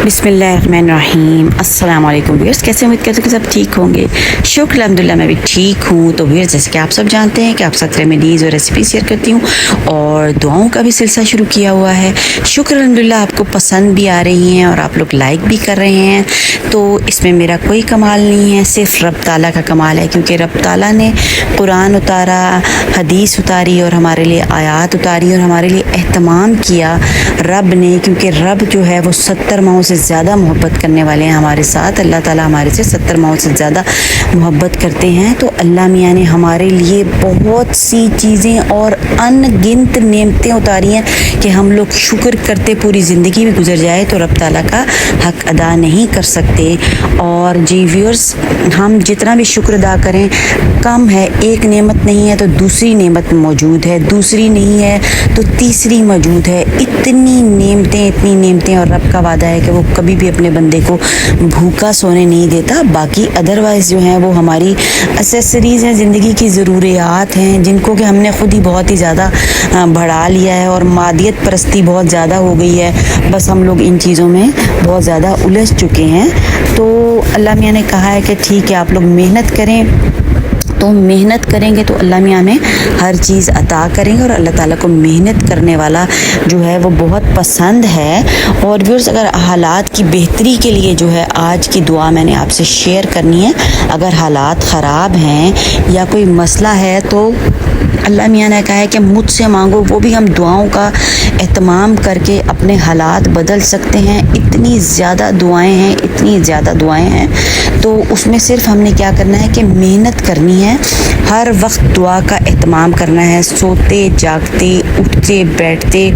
बिस्मिल्लाहिर्रहमानिर्रहीम। अस्सलाम वालेकुम व्यूअर्स, कैसे उम्मीद करते हैं कि सब ठीक होंगे। शुक्र अल्हम्दुलिल्लाह मैं भी ठीक हूँ। तो व्यूअर्स, जैसे कि आप सब जानते हैं कि आप साथ रेमेडीज़ और रेसिपी शेयर करती हूँ और दुआओं का भी सिलसिला शुरू किया हुआ है। शुक्र अल्हम्दुलिल्लाह आपको पसंद भी आ रही हैं और आप लोग लाइक भी कर रहे हैं। तो इसमें मेरा कोई कमाल नहीं है, सिर्फ रब ताला का कमाल है, क्योंकि रब ताला ने कुरान उतारा, हदीस उतारी और हमारे लिए आयात उतारी और हमारे लिए एहतमाम किया रब ने, क्योंकि रब जो है वो 70 माहों से ज़्यादा मोहब्बत करने वाले हैं हमारे साथ। अल्लाह ताला हमारे से 70 माहों से ज़्यादा मोहब्बत करते हैं। तो अल्लाह मियाँ ने हमारे लिए बहुत सी चीज़ें और अनगिनत नेमतें उतारी हैं कि हम लोग शुक्र करते पूरी ज़िंदगी भी गुजर जाए तो रब ताला का हक़ अदा नहीं कर सकते। और जी व्यूअर्स, हम जितना भी शुक्र अदा करें कम है। एक नेमत नहीं है तो दूसरी नेमत मौजूद है, दूसरी नहीं है तो तीसरी मौजूद है। इतनी नेमतें और रब का वादा है कि वो कभी भी अपने बंदे को भूखा सोने नहीं देता। बाकी अदरवाइज़ जो हैं वो हमारी एसेसरीज़ हैं, ज़िंदगी की ज़रूरियात हैं, जिनको कि हमने ख़ुद ही बहुत ही ज़्यादा बढ़ा लिया है और मादियत परस्ती बहुत ज़्यादा हो गई है। बस हम लोग इन चीज़ों में बहुत ज़्यादा उलझ चुके हैं। तो अल्लाह मियाँ ने कहा है कि ठीक है, आप लोग मेहनत करें। तो मेहनत करेंगे तो अल्लाह मियाँ हमें हर चीज़ अता करेंगे और अल्लाह ताला को मेहनत करने वाला जो है वो बहुत पसंद है। और व्यूअर्स, अगर हालात की बेहतरी के लिए जो है आज की दुआ मैंने आपसे शेयर करनी है। अगर हालात ख़राब हैं या कोई मसला है तो अल्लाह मियाँ ने कहा है कि मुझसे मांगो, वो भी हम दुआओं का एहतमाम करके अपने हालात बदल सकते हैं। इतनी ज़्यादा दुआएं हैं, इतनी ज़्यादा दुआएं हैं। तो उसमें सिर्फ हमने क्या करना है कि मेहनत करनी है, हर वक्त दुआ का एहतमाम करना है। सोते जागते, उठते बैठते,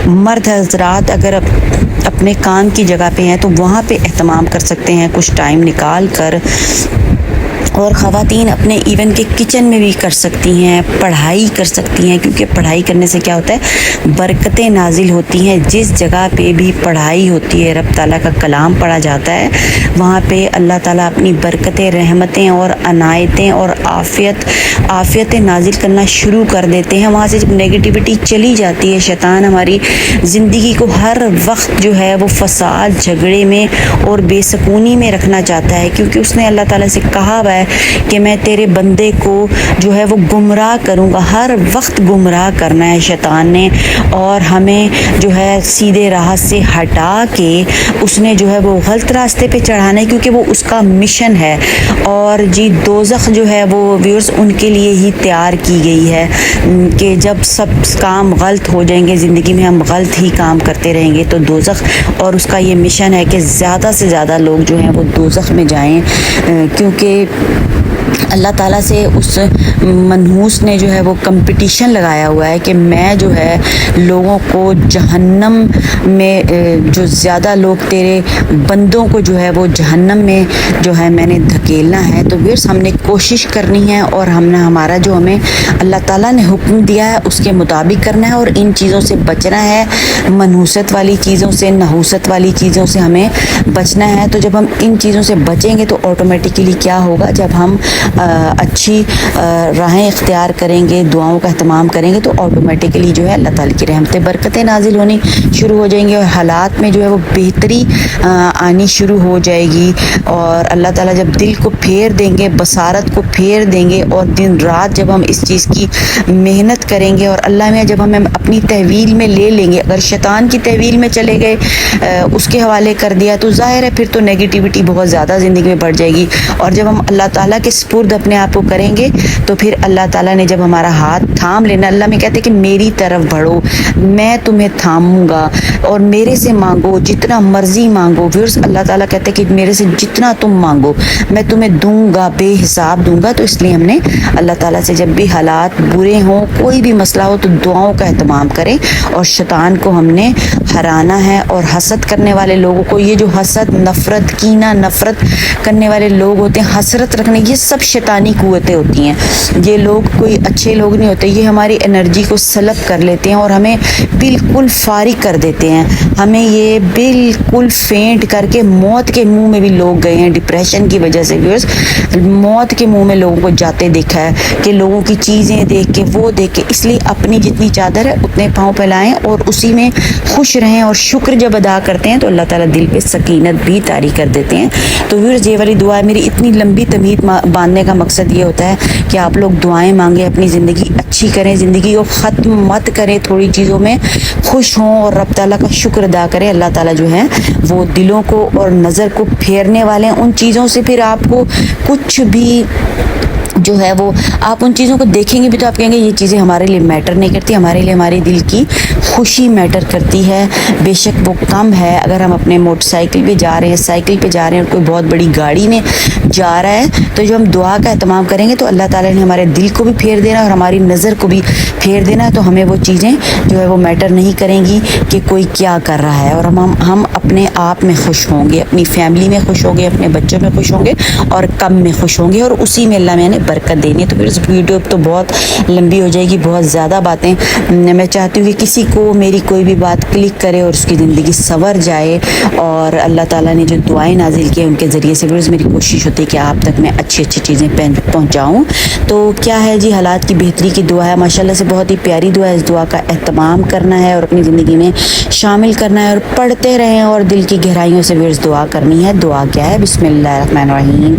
मर्द हजरात अगर अपने काम की जगह पे हैं तो वहाँ पे एहतमाम कर सकते हैं कुछ टाइम निकाल कर। और ख़वातीन अपने इवन के किचन में भी कर सकती हैं, पढ़ाई कर सकती हैं, क्योंकि पढ़ाई करने से क्या होता है, बरकतें नाजिल होती हैं। जिस जगह पे भी पढ़ाई होती है, रब ताला का कलाम पढ़ा जाता है, वहाँ पे अल्लाह ताला अपनी बरकतें, रहमतें और अनायतें और आफ़ियतें नाजिल करना शुरू कर देते हैं। वहाँ से जब नेगेटिविटी चली जाती है, शैतान हमारी ज़िंदगी को हर वक्त जो है वो फसाद, झगड़े में और बेसकूनी में रखना चाहता है, क्योंकि उसने अल्लाह ताला से कहा हुआ है कि मैं तेरे बंदे को जो है वो गुमराह करूँगा। हर वक्त गुमराह करना है शैतान ने, और हमें जो है सीधे राह से हटा के उसने जो है वो गलत रास्ते पे चढ़ाना है, क्योंकि वो उसका मिशन है। और जी दोज़ख जो है वो व्यूअर्स उनके लिए ही तैयार की गई है कि जब सब काम गलत हो जाएंगे, ज़िंदगी में हम गलत ही काम करते रहेंगे, तो दोज़ख और उसका ये मिशन है कि ज़्यादा से ज़्यादा लोग जो हैं वो दोज़ख में जाएं, क्योंकि अल्लाह ताला से उस मनहूस ने जो है वो कंपटीशन लगाया हुआ है कि मैं जो है लोगों को जहन्नम में, जो ज़्यादा लोग तेरे बंदों को जो है वो जहन्नम में जो है मैंने धकेलना है। तो व्यूअर्स, हमने कोशिश करनी है और हमने हमारा जो हमें अल्लाह ताला ने हुक्म दिया है उसके मुताबिक करना है और इन चीज़ों से बचना है, मनहूसत वाली चीज़ों से, नहूसत वाली चीज़ों से हमें बचना है। तो जब हम इन चीज़ों से बचेंगे तो ऑटोमेटिकली क्या होगा, जब हम अच्छी राहें इख्तियार करेंगे, दुआओं का एहतमाम करेंगे, तो ऑटोमेटिकली जो है अल्लाह ताला की रहमतें, बरकतें नाजिल होनी शुरू हो जाएंगी और हालात में जो है वो बेहतरी आनी शुरू हो जाएगी। और अल्लाह ताला जब दिल को फेर देंगे, बसारत को फेर देंगे, और दिन रात जब हम इस चीज़ की मेहनत करेंगे और अल्लाह में जब हमें अपनी तहवील में ले लेंगे, अगर शैतान की तहवील में चले गए, उसके हवाले कर दिया, तो ज़ाहिर है फिर तो नेगेटिविटी बहुत ज़्यादा ज़िंदगी में बढ़ जाएगी। और जब हम अल्लाह ताला के स्पुर्द अपने आप को करेंगे तो फिर अल्लाह ताला ने जब हमारा हाथ थाम लेना, अल्लाह में कहते हैं कि मेरी तरफ बढ़ो, मैं तुम्हें थामूंगा और मेरे से मांगो, जितना मर्जी मांगो। व्यूअर्स, अल्लाह ताला कहते हैं कि मेरे से जितना तुम मांगो मैं तुम्हें दूंगा, बेहिसाब दूंगा। तो इसलिए हमने अल्लाह ताला से जब भी हालात बुरे हों, कोई भी मसला हो, तो दुआओं का एहतमाम करें और शैतान को हमने हराना है। और हसद करने वाले लोगों को, ये जो हसद, नफ़रत, कीना, नफ़रत करने वाले लोग होते हैं, हसरत رکھنے, یہ سب شیطانی قوتیں ہوتی ہیں. یہ لوگ کوئی اچھے لوگ نہیں ہوتے, یہ ہماری انرجی کو سلب کر لیتے ہیں اور ہمیں بالکل فارغ کر دیتے ہیں. ہمیں یہ بالکل فینٹ کر کے موت کے منہ میں بھی لوگ گئے ہیں ڈپریشن کی وجہ سے. ویورز, موت کے منہ میں لوگوں کو جاتے دیکھا ہے کہ لوگوں کی چیزیں دیکھ کے, وہ دیکھ کے. اس لیے اپنی جتنی چادر ہے اتنے پاؤں پھیلائیں اور اسی میں خوش رہیں, اور شکر جب ادا کرتے ہیں تو اللہ تعالیٰ دل پہ سکینت بھی طاری کر دیتے ہیں. تو ویورز, یہ والی دعا ہے میری. اتنی لمبی تمہید باندھنے کا مقصد یہ ہوتا ہے کہ آپ لوگ دعائیں مانگیں, اپنی زندگی اچھی کریں, زندگی کو ختم مت کریں, تھوڑی چیزوں میں خوش ہوں اور رب تعالیٰ کا شکر ادا کریں. اللہ تعالیٰ جو ہے وہ دلوں کو اور نظر کو پھیرنے والے ہیں. ان چیزوں سے پھر آپ کو کچھ بھی جو ہے وہ, آپ ان چیزوں کو دیکھیں گے بھی تو آپ کہیں گے یہ چیزیں ہمارے لیے میٹر نہیں کرتی, ہمارے لیے ہماری دل کی خوشی میٹر کرتی ہے. بے شک وہ کم ہے اگر ہم اپنے موٹر سائیکل پہ جا رہے ہیں, سائیکل پہ جا رہے ہیں اور کوئی بہت بڑی گاڑی میں جا رہا ہے, تو جو ہم دعا کا اہتمام کریں گے تو اللہ تعالیٰ نے ہمارے دل کو بھی پھیر دینا اور ہماری نظر کو بھی پھیر دینا ہے. تو ہمیں وہ چیزیں جو ہے وہ میٹر نہیں کریں گی کہ کوئی کیا کر رہا ہے, اور ہم اپنے آپ میں خوش ہوں گے, اپنی فیملی میں خوش ہوں گے, اپنے بچوں میں خوش ہوں گے اور کم میں خوش ہوں گے, اور اسی میں اللہ میں نے برکت دینی ہے. تو پھر اس ویڈیو تو بہت لمبی ہو جائے گی, بہت زیادہ باتیں. میں چاہتی ہوں کہ کسی کو میری کوئی بھی بات کلک کرے اور اس کی زندگی سنور جائے, اور اللہ تعالیٰ نے جو دعائیں نازل کی ہیں ان کے ذریعے سے پھر میری کوشش ہوتی ہے کہ آپ تک میں اچھی اچھی چیزیں پہنچاؤں. تو کیا ہے جی, حالات کی بہتری کی دعا ہے, ماشاءاللہ سے بہت ہی پیاری دعا ہے. اس دعا کا اہتمام کرنا ہے اور اپنی زندگی میں شامل کرنا ہے, اور پڑھتے رہیں اور دل کی گہرائیوں سے پھر دعا کرنی ہے. دعا کیا ہے, بسم اللہ الرحمن الرحیم.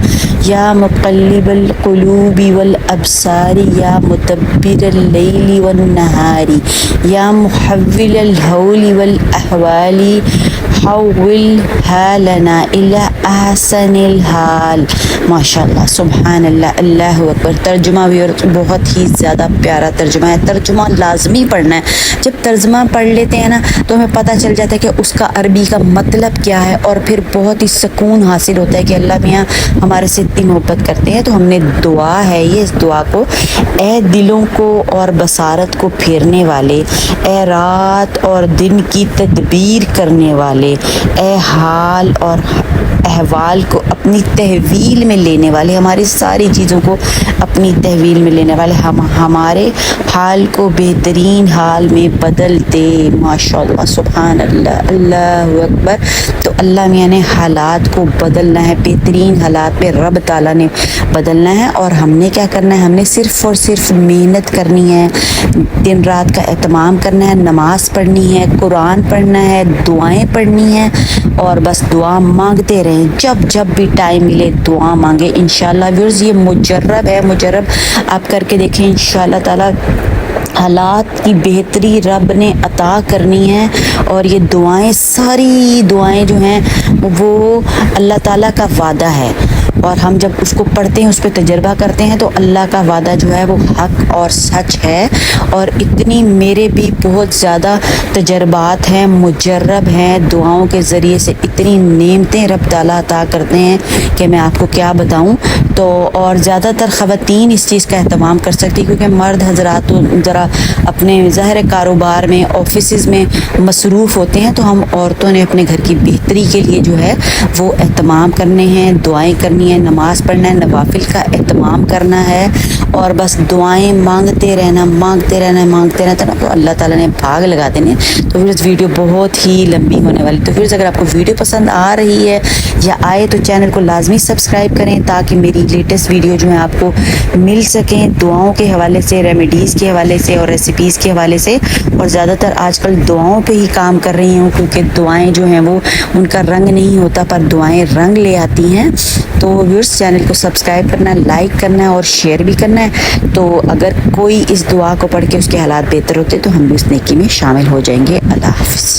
یا مقلب القلوب والابصار یا مدبر اللیل والنہار یا محول الحول والاحوال حول حالنا الى احسن الحال. ماشاءاللہ, سبحان اللہ, اللہ اکبر. ترجمہ بھی اور بہت ہی زیادہ پیارا ترجمہ ہے. ترجمہ لازمی پڑھنا ہے. جب ترجمہ پڑھ لیتے ہیں نا تو ہمیں پتہ چل جاتا ہے کہ اس کا عربی کا مطلب کیا ہے, اور پھر بہت ہی سکون حاصل ہوتا ہے کہ اللہ میاں ہمارے سے اتنی محبت کرتے ہیں. تو ہم نے دعا ہے یہ, اس دعا کو, اے دلوں کو اور بصارت کو پھیرنے والے, اے رات اور دن کی تدبیر کرنے والے, اے حال اور احوال کو اپنی تحویل میں لینے والے, ہماری ساری چیزوں کو اپنی تحویل میں لینے والے, ہمارے حال کو بہترین حال میں بدل دے. ماشاءاللہ, سبحان اللہ, اللہ اکبر. تو اللہ میاں نے حالات کو بدلنا ہے, بہترین حالات پہ رب تعالیٰ نے بدلنا ہے. اور ہم نے کیا کرنا ہے, ہم نے صرف اور صرف محنت کرنی ہے, دن رات کا اہتمام کرنا ہے, نماز پڑھنی ہے, قرآن پڑھنا ہے, دعائیں پڑھنی ہیں, اور بس دعا مانگتے رہیں. جب بھی ٹائم ملے دعا مانگے. انشاءاللہ ویورز, یہ مجرب ہے, مجرب آپ کر کے دیکھیں. انشاءاللہ تعالیٰ حالات کی بہتری رب نے عطا کرنی ہے. اور یہ دعائیں, ساری دعائیں جو ہیں وہ اللہ تعالیٰ کا وعدہ ہے, اور ہم جب اس کو پڑھتے ہیں, اس پہ تجربہ کرتے ہیں, تو اللہ کا وعدہ جو ہے وہ حق اور سچ ہے. اور اتنی میرے بھی بہت زیادہ تجربات ہیں, مجرب ہیں, دعاؤں کے ذریعے سے اتنی نعمتیں رب تعالیٰ عطا کرتے ہیں کہ میں آپ کو کیا بتاؤں. تو اور زیادہ تر خواتین اس چیز کا اہتمام کر سکتی, کیونکہ مرد حضرات تو ذرا اپنے ظاہر کاروبار میں, آفیسز میں مصروف ہوتے ہیں. تو ہم عورتوں نے اپنے گھر کی بہتری کے لیے جو ہے وہ اہتمام کرنے ہیں, دعائیں کرنی ہے, نماز پڑھنا ہے, نوافل کا اہتمام کرنا ہے, اور بس دعائیں مانگتے رہنا, مانگتے رہنا, مانگتے رہنا, تو اللہ تعالیٰ نے بھاگ لگا دینے. تو پھر اس ویڈیو بہت ہی لمبی ہونے والی. تو پھر اگر آپ کو ویڈیو پسند آ رہی ہے یا آئے تو چینل کو لازمی سبسکرائب کریں, تاکہ میری لیٹسٹ ویڈیو جو ہے آپ کو مل سکیں, دعاؤں کے حوالے سے, ریمیڈیز کے حوالے سے اور ریسیپیز کے حوالے سے. اور زیادہ تر آج کل دعاؤں پہ ہی کام کر رہی ہوں, کیونکہ دعائیں جو ہیں وہ ان کا رنگ نہیں ہوتا, پر دعائیں رنگ لے آتی ہیں. تو ویورز, چینل کو سبسکرائب کرنا ہے, لائک کرنا ہے اور شیئر بھی کرنا ہے. تو اگر کوئی اس دعا کو پڑھ کے اس کے حالات بہتر ہوتے تو ہم بھی اس نیکی میں شامل ہو جائیں گے. اللہ حافظ.